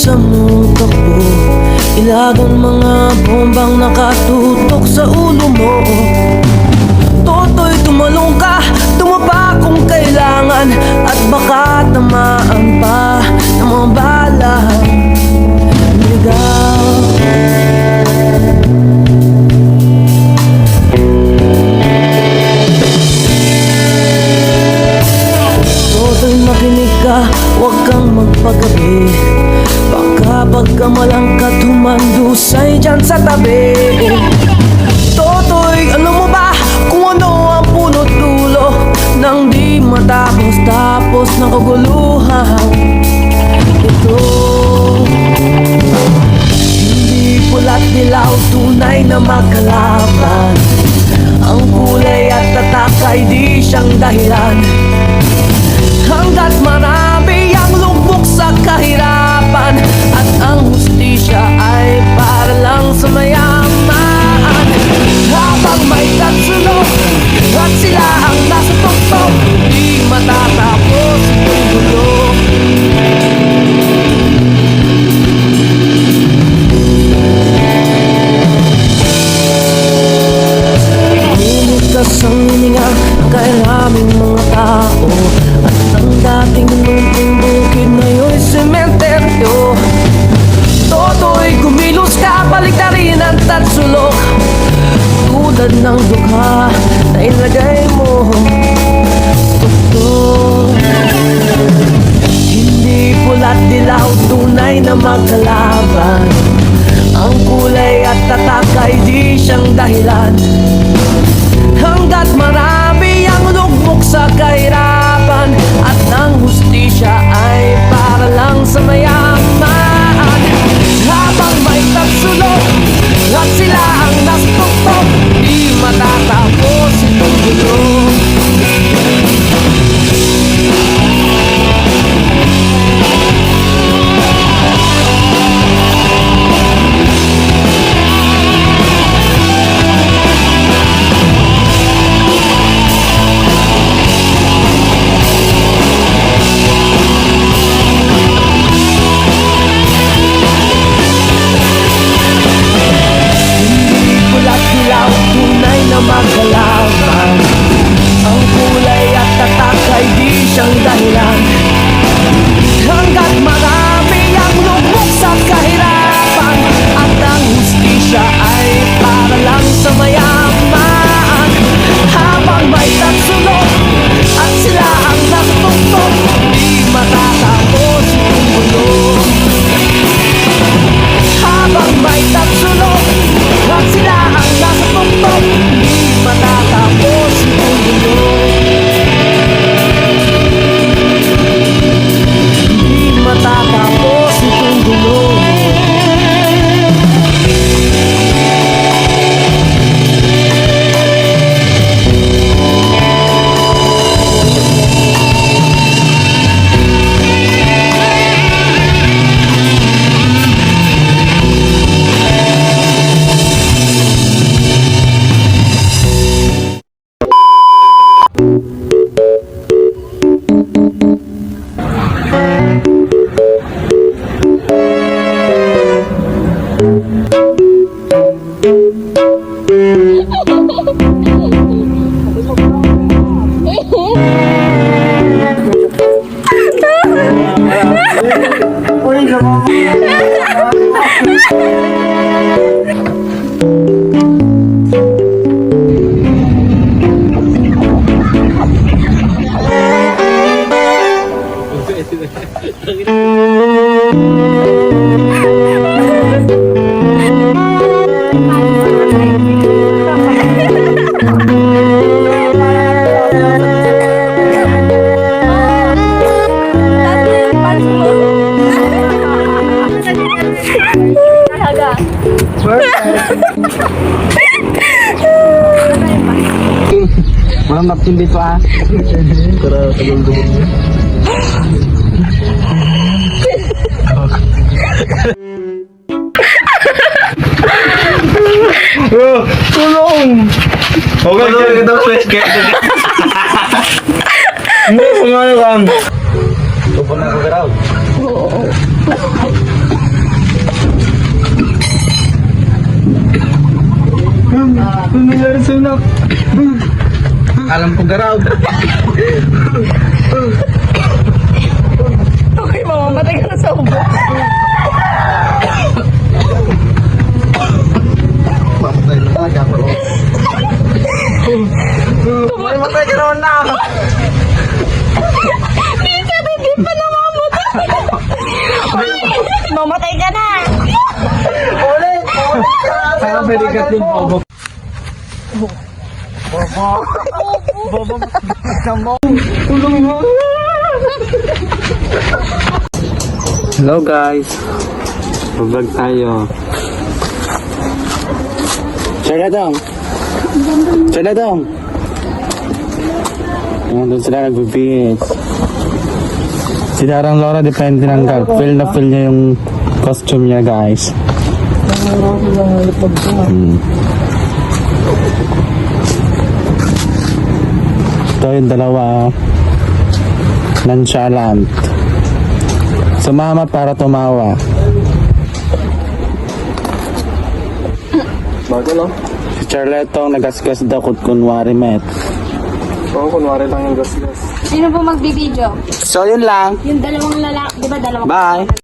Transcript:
bilisan mong takbo, ilagang mga bombang nakatutok sa ulo mo. Toto'y tumalong ka, tumaba kung kailangan, at baka tamaan pa ng mga balang ligaw. Toto'y makinig ka, huwag kang magpagabi, baka pagkamalangkat humandusay dyan sa tabi. Toto'y alam mo ba kung ano ang punot dulo nang di matapos-tapos ng kaguluhan ito? Hindi pula't dilaw, tunay na magkalaban, ang kulay at tatak ay di siyang dahilan. Hanggat marami ang lubog sa kahirapan, at ang hustisya ay para lang sa mayaman. Habang may tatsulok at sila ang nasa tuktok, di matatapos itong gulo. Lumikas ang hininga ng kairaming mga tao, at ang dating munting bukid ngayon'y sementeryo. Toto'y kumilos ka, baliktarin ang tatsulok, tulad ng dukha na ilagay mo tuktok. Hindi pula't dilaw, tunay na magkalaban, ang kulay at tatak ay di siyang dahilan. Hanggat marami ang lugmok sa kahirapan, at ang hustisya ay para lang sa mayaman. Habang may tatsulok at sila ang nasa tuktok, di matatapos itong gulo. Magkalaban, ang kulay at tatak ay di siyang dahilan. Hanggat marami ang lubog sa kahirapan, at ang hustisya ay para lang sa mayaman. Habang may tatsulok at sila ang nasa tuktok, di matatapos itong gulo. Habang may tatsulok at sila ang nasa tuktok, matatapos itong gulo. Hindi matatapos itong gulo. Walang napkin dito ah. Para tagal-dugo niya. Tulong! Okay, tulong kita fresh cake. Hindi, pumano ka. Ito po na ako garaw. Ano nangyari sa'yo, nak? Alam ko garaw. Okay, mamamatay ka na sa ubo. Mamatay na talaga ako. Mamatay ka naman na. Hindi pa namamatay. Mamatay ka na. Ulit! Saka medikat yung bobo. Bobo. Tulong mo. Hello guys. Vlog tayo. Share dong. Share dong. Ayan, doon sila nag-beach. Si Darang Laura depende ng girl. Feel na feel niya yung costume niya guys. Ito yung dalawa nonchalant. Sumama para tumawa. Bago lang. Si Charletong nagasgas daw kung kunwari met. Oo, kunwari lang yung gasgas. Sino po magbibideo? So yun lang. Yung dalawang lalaki, di ba dalawang? Bye!